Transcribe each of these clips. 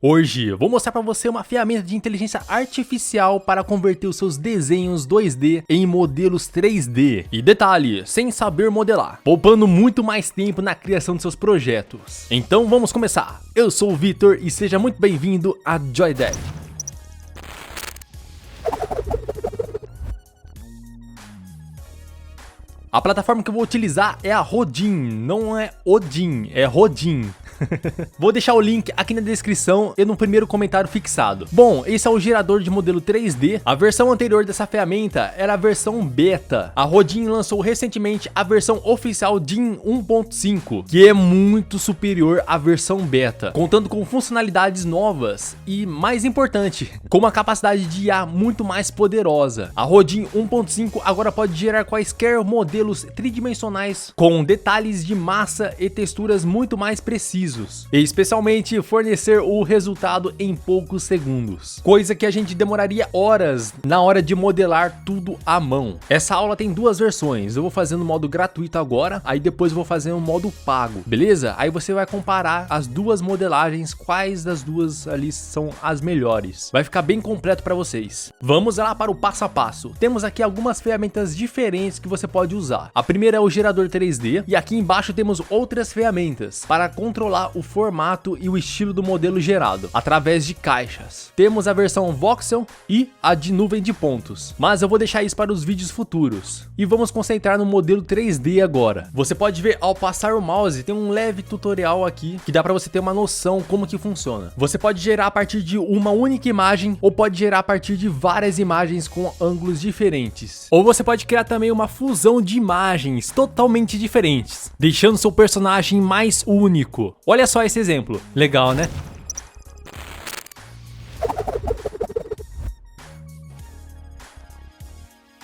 Hoje vou mostrar para você uma ferramenta de inteligência artificial para converter os seus desenhos 2D em modelos 3D. E detalhe, sem saber modelar, poupando muito mais tempo na criação de seus projetos. Então vamos começar. Eu sou o Vitor e seja muito bem-vindo a Joydev. A plataforma que eu vou utilizar é a Rodin, não é Odin, é Rodin. Vou deixar o link aqui na descrição e no primeiro comentário fixado. Bom, esse é o gerador de modelo 3D. A versão anterior dessa ferramenta era a versão beta. A Rodin lançou recentemente a versão oficial DIN 1.5, que é muito superior à versão beta, contando com funcionalidades novas e, mais importante, com uma capacidade de IA muito mais poderosa. A Rodin 1.5 agora pode gerar quaisquer modelos tridimensionais com detalhes de massa e texturas muito mais precisos. E especialmente fornecer o resultado em poucos segundos, coisa que a gente demoraria horas na hora de modelar tudo à mão. Essa aula tem duas versões, eu vou fazer no modo gratuito agora, aí depois eu vou fazer no modo pago, beleza? Aí você vai comparar as duas modelagens, quais das duas ali são as melhores. Vai ficar bem completo para vocês. Vamos lá para o passo a passo. Temos aqui algumas ferramentas diferentes que você pode usar. A primeira é o gerador 3D e aqui embaixo temos outras ferramentas para controlar o formato e o estilo do modelo gerado através de caixas. Temos a versão voxel e a de nuvem de pontos, mas eu vou deixar isso para os vídeos futuros. E vamos concentrar no modelo 3D agora. Você pode ver ao passar o mouse, tem um leve tutorial aqui que dá para você ter uma noção como que funciona. Você pode gerar a partir de uma única imagem ou pode gerar a partir de várias imagens com ângulos diferentes. Ou você pode criar também uma fusão de imagens totalmente diferentes, deixando seu personagem mais único. Olha só esse exemplo, legal, né?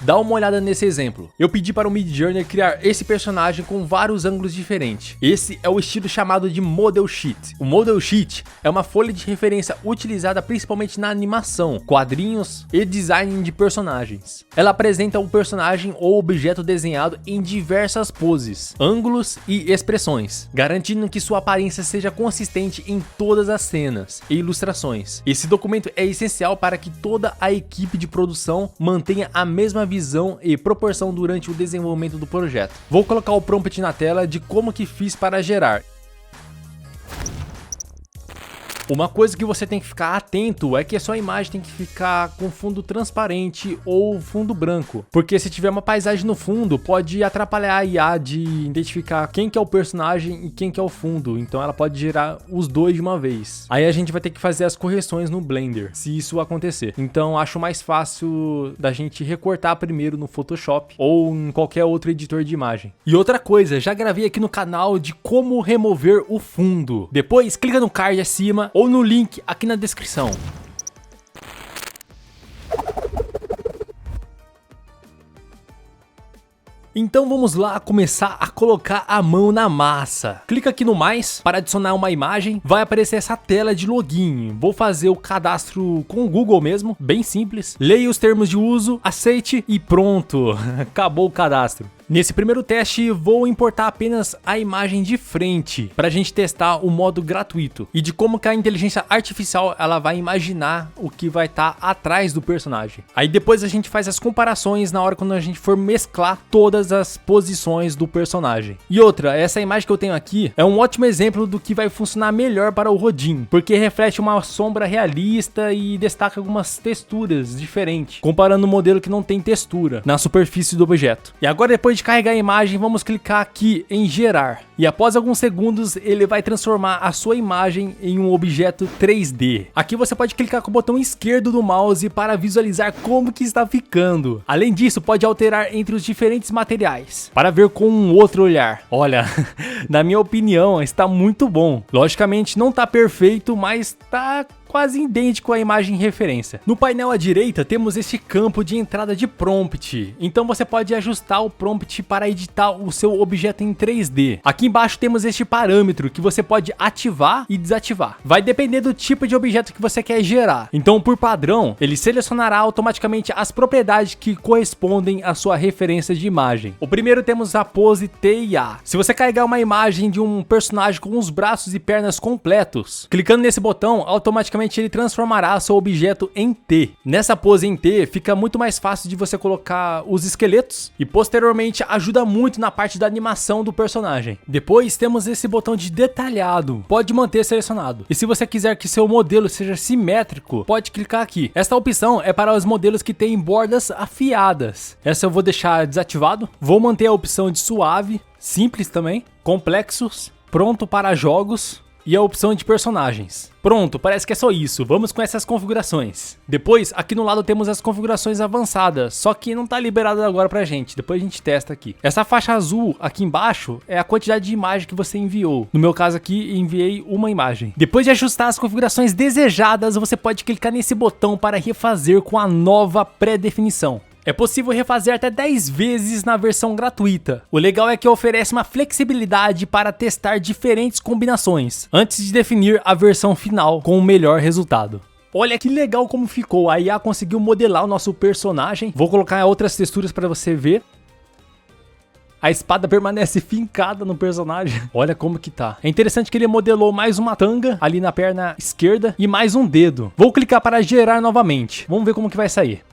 Dá uma olhada nesse exemplo. Eu pedi para o Midjourney criar esse personagem com vários ângulos diferentes. Esse é o estilo chamado de Model Sheet. O Model Sheet é uma folha de referência utilizada principalmente na animação, quadrinhos e design de personagens. Ela apresenta o personagem ou objeto desenhado em diversas poses, ângulos e expressões, garantindo que sua aparência seja consistente em todas as cenas e ilustrações. Esse documento é essencial para que toda a equipe de produção mantenha a mesma visão e proporção durante o desenvolvimento do projeto. Vou colocar o prompt na tela de como que fiz para gerar. Uma coisa que você tem que ficar atento é que a sua imagem tem que ficar com fundo transparente ou fundo branco, porque se tiver uma paisagem no fundo pode atrapalhar a IA de identificar quem que é o personagem e quem que é o fundo, então ela pode gerar os dois de uma vez. Aí a gente vai ter que fazer as correções no Blender, se isso acontecer. Então acho mais fácil da gente recortar primeiro no Photoshop ou em qualquer outro editor de imagem. E outra coisa, já gravei aqui no canal de como remover o fundo. Depois clica no card acima ou no link aqui na descrição. Então vamos lá começar a colocar a mão na massa. Clica aqui no mais para adicionar uma imagem, vai aparecer essa tela de login. Vou fazer o cadastro com o Google mesmo, bem simples. Leia os termos de uso, aceite e pronto, acabou o cadastro. Nesse primeiro teste, vou importar apenas a imagem de frente para a gente testar o modo gratuito e de como que a inteligência artificial ela vai imaginar o que vai estar atrás do personagem. Aí depois a gente faz as comparações na hora quando a gente for mesclar todas as posições do personagem. E outra, essa imagem que eu tenho aqui é um ótimo exemplo do que vai funcionar melhor para o Rodin, porque reflete uma sombra realista e destaca algumas texturas diferentes, comparando o modelo que não tem textura na superfície do objeto. E agora depois de carregar a imagem, vamos clicar aqui em gerar. E após alguns segundos, ele vai transformar a sua imagem em um objeto 3D. Aqui você pode clicar com o botão esquerdo do mouse para visualizar como que está ficando. Além disso, pode alterar entre os diferentes materiais para ver com um outro olhar. Olha, na minha opinião, está muito bom. Logicamente não está perfeito, mas está quase idêntico à imagem referência. No painel à direita temos este campo de entrada de prompt, então você pode ajustar o prompt para editar o seu objeto em 3D. Aqui embaixo temos este parâmetro que você pode ativar e desativar. Vai depender do tipo de objeto que você quer gerar. Então, por padrão, ele selecionará automaticamente as propriedades que correspondem à sua referência de imagem. O primeiro temos a pose T e A. Se você carregar uma imagem de um personagem com os braços e pernas completos, clicando nesse botão, automaticamente ele transformará seu objeto em T. Nessa pose em T, fica muito mais fácil de você colocar os esqueletos e posteriormente ajuda muito na parte da animação do personagem. Depois temos esse botão de detalhado, pode manter selecionado. E se você quiser que seu modelo seja simétrico, pode clicar aqui. Esta opção é para os modelos que têm bordas afiadas. Essa eu vou deixar desativado. Vou manter a opção de suave, simples também, complexos, pronto para jogos e a opção de personagens. Pronto, parece que é só isso. Vamos com essas configurações. Depois, aqui no lado temos as configurações avançadas, só que não tá liberado agora pra gente. Depois a gente testa aqui. Essa faixa azul aqui embaixo é a quantidade de imagem que você enviou. No meu caso aqui, enviei uma imagem. Depois de ajustar as configurações desejadas, você pode clicar nesse botão para refazer com a nova pré-definição. É possível refazer até 10 vezes na versão gratuita. O legal é que oferece uma flexibilidade para testar diferentes combinações, antes de definir a versão final com o melhor resultado. Olha que legal como ficou, a IA conseguiu modelar o nosso personagem. Vou colocar outras texturas para você ver. A espada permanece fincada no personagem. Olha como que tá. É interessante que ele modelou mais uma tanga ali na perna esquerda e mais um dedo. Vou clicar para gerar novamente. Vamos ver como que vai sair.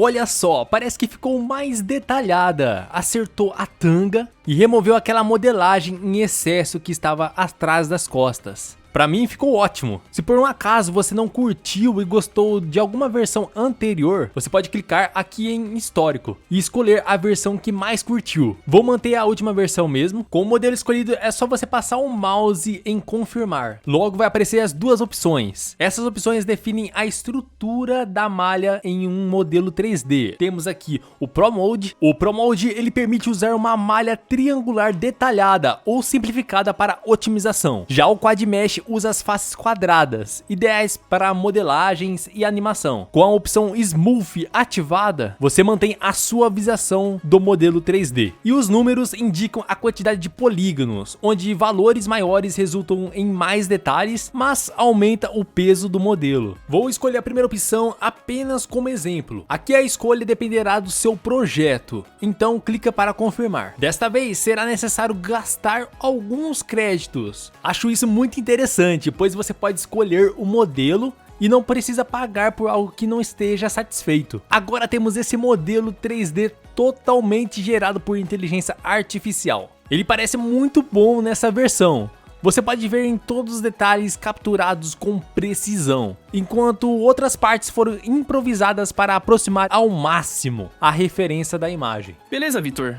Olha só, parece que ficou mais detalhada. Acertou a tanga e removeu aquela modelagem em excesso que estava atrás das costas. Pra mim ficou ótimo. Se por um acaso você não curtiu e gostou de alguma versão anterior, você pode clicar aqui em histórico e escolher a versão que mais curtiu. Vou manter a última versão mesmo. Com o modelo escolhido é só você passar o mouse em confirmar. Logo vai aparecer as duas opções. Essas opções definem a estrutura da malha em um modelo 3D. Temos aqui o Pro Mode. O Pro Mode ele permite usar uma malha triangular detalhada ou simplificada para otimização. Já o Quad Mesh usa as faces quadradas, ideais para modelagens e animação. Com a opção Smooth ativada, você mantém a suavização do modelo 3D. E os números indicam a quantidade de polígonos, onde valores maiores resultam em mais detalhes, mas aumenta o peso do modelo. Vou escolher a primeira opção apenas como exemplo. Aqui a escolha dependerá do seu projeto, então clica para confirmar. Desta vez será necessário gastar alguns créditos. Acho isso muito interessante, pois você pode escolher o modelo e não precisa pagar por algo que não esteja satisfeito. Agora temos esse modelo 3D totalmente gerado por inteligência artificial. Ele parece muito bom nessa versão. Você pode ver em todos os detalhes capturados com precisão, enquanto outras partes foram improvisadas para aproximar ao máximo a referência da imagem. Beleza, Vitor.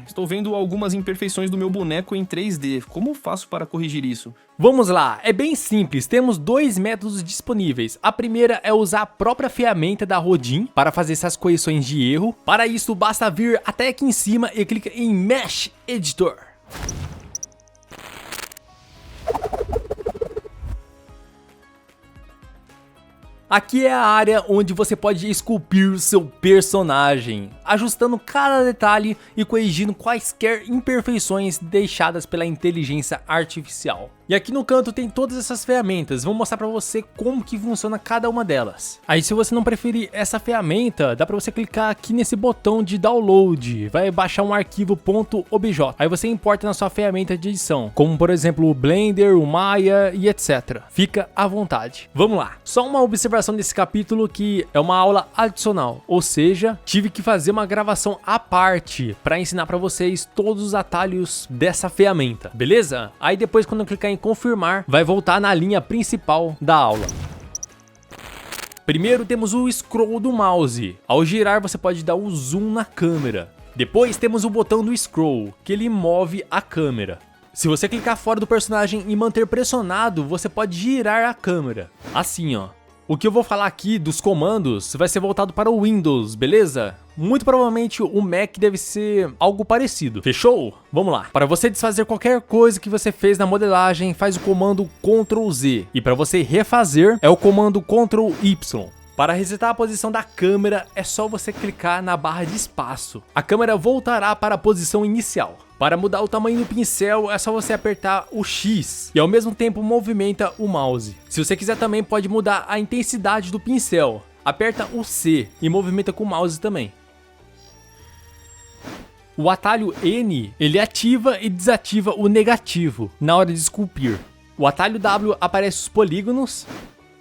Estou vendo algumas imperfeições do meu boneco em 3D. Como faço para corrigir isso? Vamos lá, é bem simples, temos dois métodos disponíveis. A primeira é usar a própria ferramenta da Rodin para fazer essas correções de erro. Para isso, basta vir até aqui em cima e clica em Mesh Editor. Aqui é a área onde você pode esculpir o seu personagem, ajustando cada detalhe e corrigindo quaisquer imperfeições deixadas pela inteligência artificial. E aqui no canto tem todas essas ferramentas, vou mostrar pra você como que funciona cada uma delas. Aí se você não preferir essa ferramenta, dá pra você clicar aqui nesse botão de download, vai baixar um arquivo .obj. Aí você importa na sua ferramenta de edição, como por exemplo o Blender, o Maya e etc. Fica à vontade. Vamos lá, só uma observação desse capítulo que é uma aula adicional, ou seja, tive que fazer uma gravação à parte pra ensinar pra vocês todos os atalhos dessa ferramenta, beleza? Aí depois quando eu clicar em confirmar, vai voltar na linha principal da aula. Primeiro temos o scroll do mouse. Ao girar você pode dar o zoom na câmera. Depois temos o botão do scroll, que ele move a câmera. Se você clicar fora do personagem e manter pressionado, você pode girar a câmera. Assim, ó. O que eu vou falar aqui dos comandos vai ser voltado para o Windows, beleza? Muito provavelmente o Mac deve ser algo parecido. Fechou? Vamos lá. Para você desfazer qualquer coisa que você fez na modelagem, faz o comando Ctrl Z. E para você refazer, é o comando Ctrl Y. Para resetar a posição da câmera, é só você clicar na barra de espaço. A câmera voltará para a posição inicial. Para mudar o tamanho do pincel, é só você apertar o X e ao mesmo tempo movimenta o mouse. Se você quiser também pode mudar a intensidade do pincel. Aperta o C e movimenta com o mouse também. O atalho N, ele ativa e desativa o negativo na hora de esculpir. O atalho W aparece os polígonos.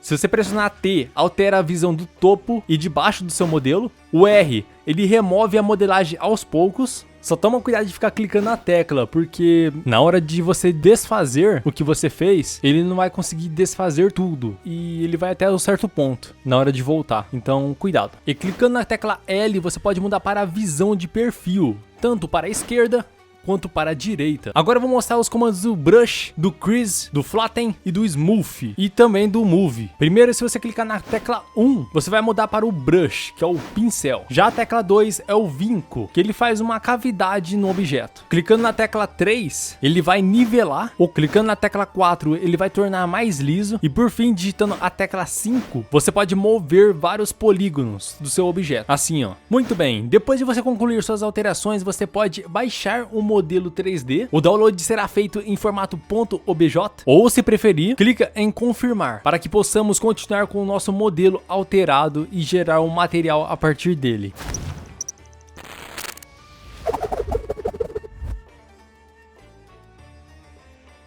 Se você pressionar T, altera a visão do topo e de baixo do seu modelo. O R, ele remove a modelagem aos poucos. Só toma cuidado de ficar clicando na tecla, porque na hora de você desfazer o que você fez, ele não vai conseguir desfazer tudo. E ele vai até um certo ponto, na hora de voltar. Então, cuidado. E clicando na tecla L, você pode mudar para a visão de perfil, tanto para a esquerda quanto para a direita. Agora eu vou mostrar os comandos do Brush, do Crease, do Flatten e do Smooth e também do Move. Primeiro, se você clicar na tecla 1, você vai mudar para o Brush, que é o pincel. Já a tecla 2 é o vinco, que ele faz uma cavidade no objeto. Clicando na tecla 3, ele vai nivelar, ou clicando na tecla 4, ele vai tornar mais liso. E por fim, digitando a tecla 5, você pode mover vários polígonos do seu objeto. Assim, ó. Muito bem, depois de você concluir suas alterações, você pode baixar o modelo 3D. O download será feito em formato .obj, ou se preferir, clica em confirmar, para que possamos continuar com o nosso modelo alterado e gerar um material a partir dele.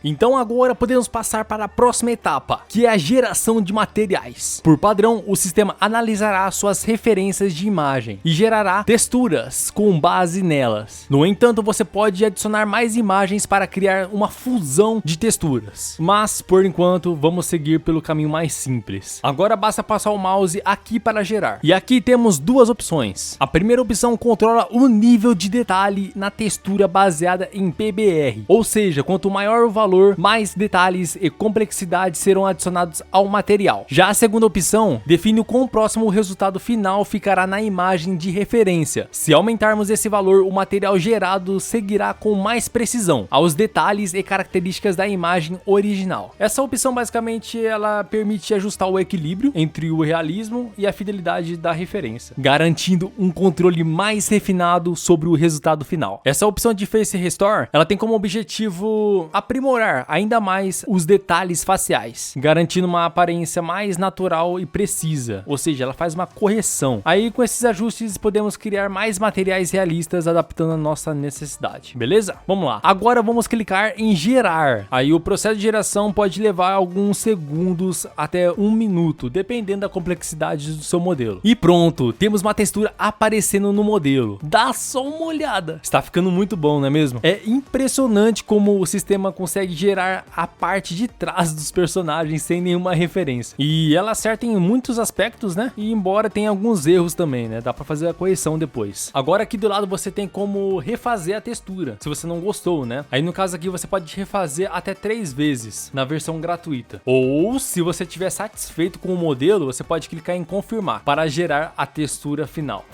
Então agora podemos passar para a próxima etapa, que é a geração de materiais. Por padrão, o sistema analisará suas referências de imagem e gerará texturas com base nelas. No entanto, você pode adicionar mais imagens para criar uma fusão de texturas. Mas, por enquanto, vamos seguir pelo caminho mais simples. Agora basta passar o mouse aqui para gerar. E aqui temos duas opções. A primeira opção controla o nível de detalhe na textura baseada em PBR. Ou seja, quanto maior o valor, mais detalhes e complexidade serão adicionados ao material. Já a segunda opção define o quão próximo o resultado final ficará na imagem de referência. Se aumentarmos esse valor, o material gerado seguirá com mais precisão aos detalhes e características da imagem original. Essa opção basicamente ela permite ajustar o equilíbrio entre o realismo e a fidelidade da referência, garantindo um controle mais refinado sobre o resultado final. Essa opção de Face Restore, ela tem como objetivo aprimorar ainda mais os detalhes faciais, garantindo uma aparência mais natural e precisa, ou seja, ela faz uma correção. Aí com esses ajustes podemos criar mais materiais realistas adaptando a nossa necessidade, beleza? Vamos lá. Agora vamos clicar em gerar. Aí o processo de geração pode levar alguns segundos até 1 minuto, dependendo da complexidade do seu modelo. E pronto, temos uma textura aparecendo no modelo. Dá só uma olhada. Está ficando muito bom, não é mesmo? É impressionante como o sistema consegue gerar a parte de trás dos personagens sem nenhuma referência. E ela acerta em muitos aspectos, né? E embora tenha alguns erros também, né? Dá pra fazer a correção depois. Agora aqui do lado você tem como refazer a textura, se você não gostou, né? Aí no caso aqui você pode refazer até 3 vezes na versão gratuita. Ou se você estiver satisfeito com o modelo, você pode clicar em confirmar para gerar a textura final.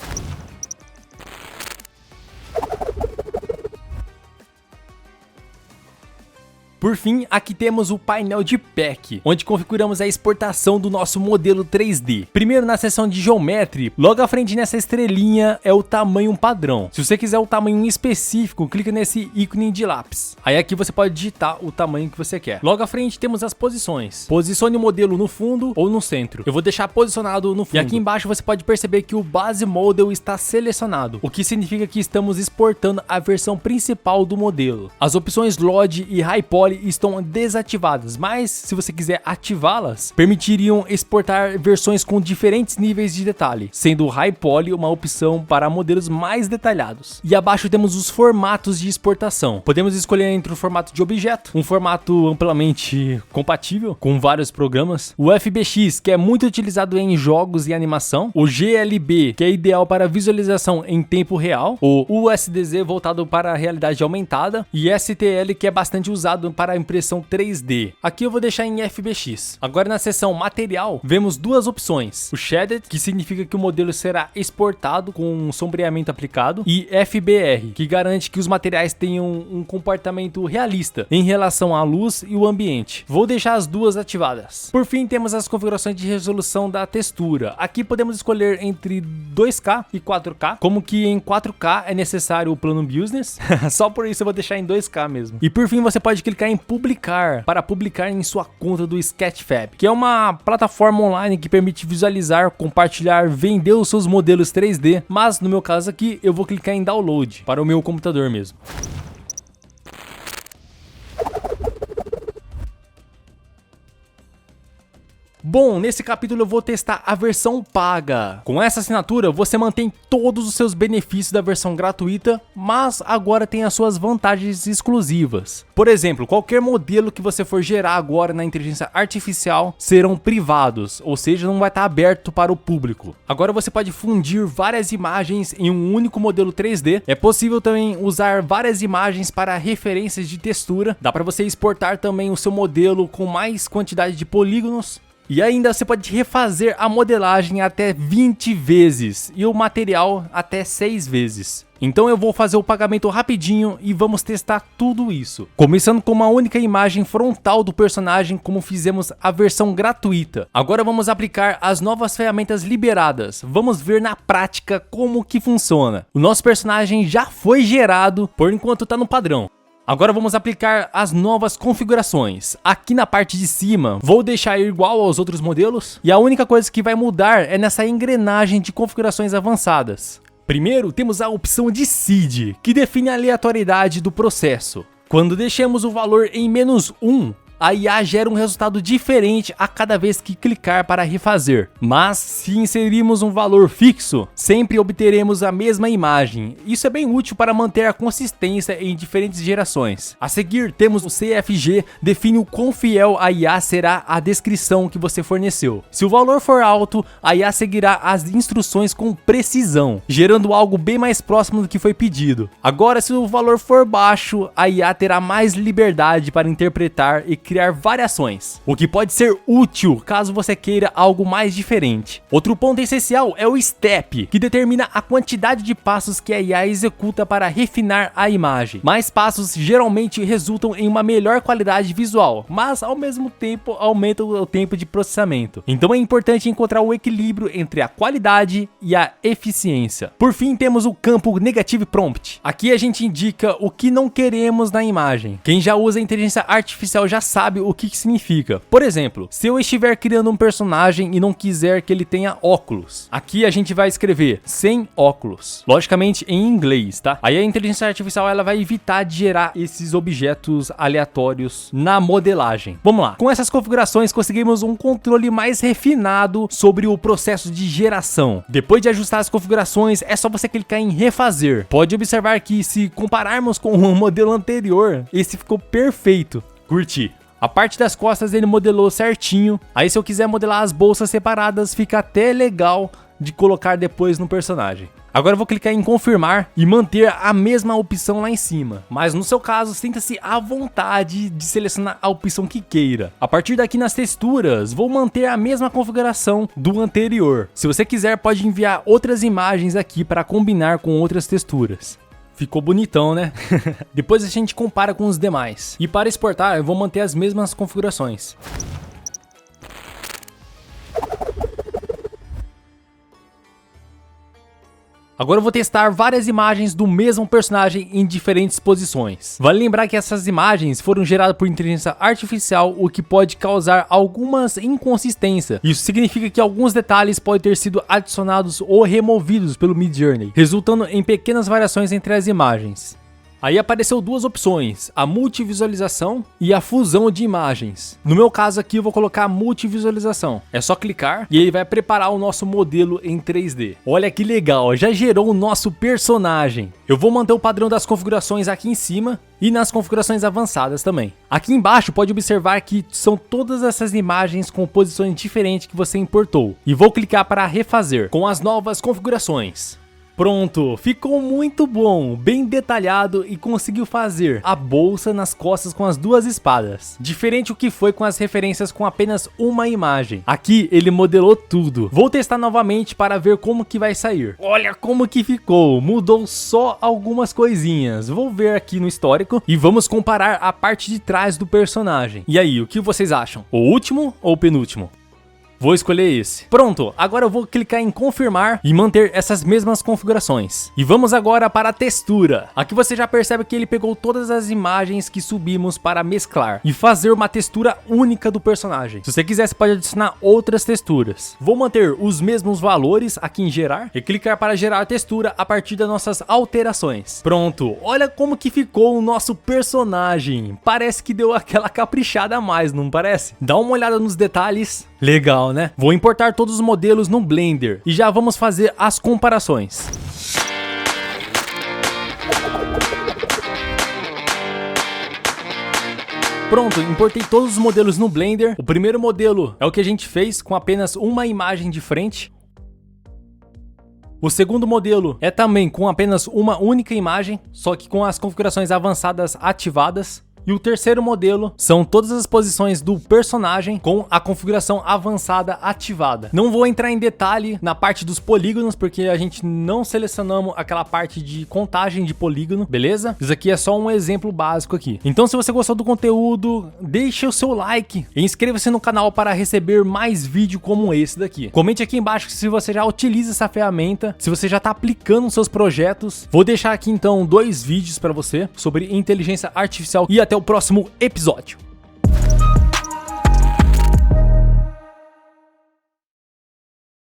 Por fim, aqui temos o painel de pack, onde configuramos a exportação do nosso modelo 3D. Primeiro na seção de Geometry, logo à frente nessa estrelinha é o tamanho padrão. Se você quiser o tamanho específico, clica nesse ícone de lápis. Aí aqui você pode digitar o tamanho que você quer. Logo à frente temos as posições. Posicione o modelo no fundo ou no centro. Eu vou deixar posicionado no fundo. E aqui embaixo você pode perceber que o Base Model está selecionado, o que significa que estamos exportando a versão principal do modelo. As opções LOD e High Poly estão desativadas, mas se você quiser ativá-las, permitiriam exportar versões com diferentes níveis de detalhe, sendo o High Poly uma opção para modelos mais detalhados. E abaixo temos os formatos de exportação. Podemos escolher entre o formato de objeto, um formato amplamente compatível com vários programas, o FBX, que é muito utilizado em jogos e animação, o GLB, que é ideal para visualização em tempo real, o USDZ voltado para a realidade aumentada, e STL, que é bastante usado para para a impressão 3D. Aqui eu vou deixar em FBX. Agora na seção material, vemos duas opções. O Shaded, que significa que o modelo será exportado com um sombreamento aplicado, e FBR, que garante que os materiais tenham um comportamento realista em relação à luz e o ambiente. Vou deixar as duas ativadas. Por fim, temos as configurações de resolução da textura. Aqui podemos escolher entre 2K e 4K, como que em 4K é necessário o plano business, só por isso eu vou deixar em 2K mesmo. E por fim, você pode clicar em publicar, para publicar em sua conta do Sketchfab, que é uma plataforma online que permite visualizar, compartilhar, vender os seus modelos 3D, mas no meu caso aqui eu vou clicar em download para o meu computador mesmo. Bom, nesse capítulo eu vou testar a versão paga. Com essa assinatura, você mantém todos os seus benefícios da versão gratuita, mas agora tem as suas vantagens exclusivas. Por exemplo, qualquer modelo que você for gerar agora na inteligência artificial serão privados, ou seja, não vai estar aberto para o público. Agora você pode fundir várias imagens em um único modelo 3D. É possível também usar várias imagens para referências de textura. Dá para você exportar também o seu modelo com mais quantidade de polígonos. E ainda você pode refazer a modelagem até 20 vezes e o material até 6 vezes. Então eu vou fazer o pagamento rapidinho e vamos testar tudo isso. Começando com uma única imagem frontal do personagem, como fizemos a versão gratuita. Agora vamos aplicar as novas ferramentas liberadas. Vamos ver na prática como que funciona. O nosso personagem já foi gerado, por enquanto tá no padrão. Agora vamos aplicar as novas configurações. Aqui na parte de cima, vou deixar igual aos outros modelos. E a única coisa que vai mudar é nessa engrenagem de configurações avançadas. Primeiro, temos a opção de seed, que define a aleatoriedade do processo. Quando deixamos o valor em -1, a IA gera um resultado diferente a cada vez que clicar para refazer. Mas se inserirmos um valor fixo, sempre obteremos a mesma imagem. Isso é bem útil para manter a consistência em diferentes gerações. A seguir temos o CFG, define o quão fiel a IA será a descrição que você forneceu. Se o valor for alto, a IA seguirá as instruções com precisão, gerando algo bem mais próximo do que foi pedido. Agora, se o valor for baixo, a IA terá mais liberdade para interpretar e criar variações, o que pode ser útil caso você queira algo mais diferente. Outro ponto essencial é o step, que determina a quantidade de passos que a IA executa para refinar a imagem. Mais passos geralmente resultam em uma melhor qualidade visual, mas ao mesmo tempo aumentam o tempo de processamento. Então é importante encontrar o equilíbrio entre a qualidade e a eficiência. Por fim, temos o campo Negative Prompt. Aqui a gente indica o que não queremos na imagem. Quem já usa a inteligência artificial já sabe o que significa. Por exemplo, se eu estiver criando um personagem e não quiser que ele tenha óculos, aqui a gente vai escrever sem óculos, logicamente em inglês, tá? Aí a inteligência artificial ela vai evitar de gerar esses objetos aleatórios na modelagem. Vamos lá. Com essas configurações conseguimos um controle mais refinado sobre o processo de geração. Depois de ajustar as configurações, é só você clicar em refazer. Pode observar que se compararmos com o modelo anterior, esse ficou perfeito. Curti. A parte das costas ele modelou certinho. Aí se eu quiser modelar as bolsas separadas, fica até legal de colocar depois no personagem. Agora eu vou clicar em confirmar e manter a mesma opção lá em cima. Mas no seu caso, sinta-se à vontade de selecionar a opção que queira. A partir daqui nas texturas, vou manter a mesma configuração do anterior. Se você quiser, pode enviar outras imagens aqui para combinar com outras texturas. Ficou bonitão, né? Depois a gente compara com os demais. E para exportar, eu vou manter as mesmas configurações. Agora eu vou testar várias imagens do mesmo personagem em diferentes posições. Vale lembrar que essas imagens foram geradas por inteligência artificial, o que pode causar algumas inconsistências. Isso significa que alguns detalhes podem ter sido adicionados ou removidos pelo Midjourney, resultando em pequenas variações entre as imagens. Aí apareceu duas opções, a multivisualização e a fusão de imagens. No meu caso aqui eu vou colocar a multivisualização. É só clicar e ele vai preparar o nosso modelo em 3D. Olha que legal, já gerou o nosso personagem. Eu vou manter o padrão das configurações aqui em cima e nas configurações avançadas também. Aqui embaixo pode observar que são todas essas imagens com posições diferentes que você importou. E vou clicar para refazer com as novas configurações. Pronto, ficou muito bom, bem detalhado e conseguiu fazer a bolsa nas costas com as duas espadas. Diferente o que foi com as referências com apenas uma imagem. Aqui ele modelou tudo. Vou testar novamente para ver como que vai sair. Olha como que ficou, mudou só algumas coisinhas. Vou ver aqui no histórico e vamos comparar a parte de trás do personagem. E aí, o que vocês acham? O último ou o penúltimo? Vou escolher esse. Pronto, agora eu vou clicar em confirmar e manter essas mesmas configurações. E vamos agora para a textura. Aqui você já percebe que ele pegou todas as imagens que subimos para mesclar e fazer uma textura única do personagem. Se você quiser, você pode adicionar outras texturas. Vou manter os mesmos valores aqui em gerar e clicar para gerar a textura a partir das nossas alterações. Pronto, olha como que ficou o nosso personagem. Parece que deu aquela caprichada a mais, não parece? Dá uma olhada nos detalhes. Legal, né? Vou importar todos os modelos no Blender e já vamos fazer as comparações. Pronto, importei todos os modelos no Blender. O primeiro modelo é o que a gente fez com apenas uma imagem de frente. O segundo modelo é também com apenas uma única imagem, só que com as configurações avançadas ativadas. E o terceiro modelo são todas as posições do personagem com a configuração avançada ativada. Não vou entrar em detalhe na parte dos polígonos, porque a gente não selecionamos aquela parte de contagem de polígono, beleza? Isso aqui é só um exemplo básico aqui. Então, se você gostou do conteúdo, deixe o seu like e inscreva-se no canal para receber mais vídeo como esse daqui. Comente aqui embaixo se você já utiliza essa ferramenta, se você já está aplicando nos seus projetos. Vou deixar aqui então 2 vídeos para você sobre inteligência artificial e até o próximo episódio.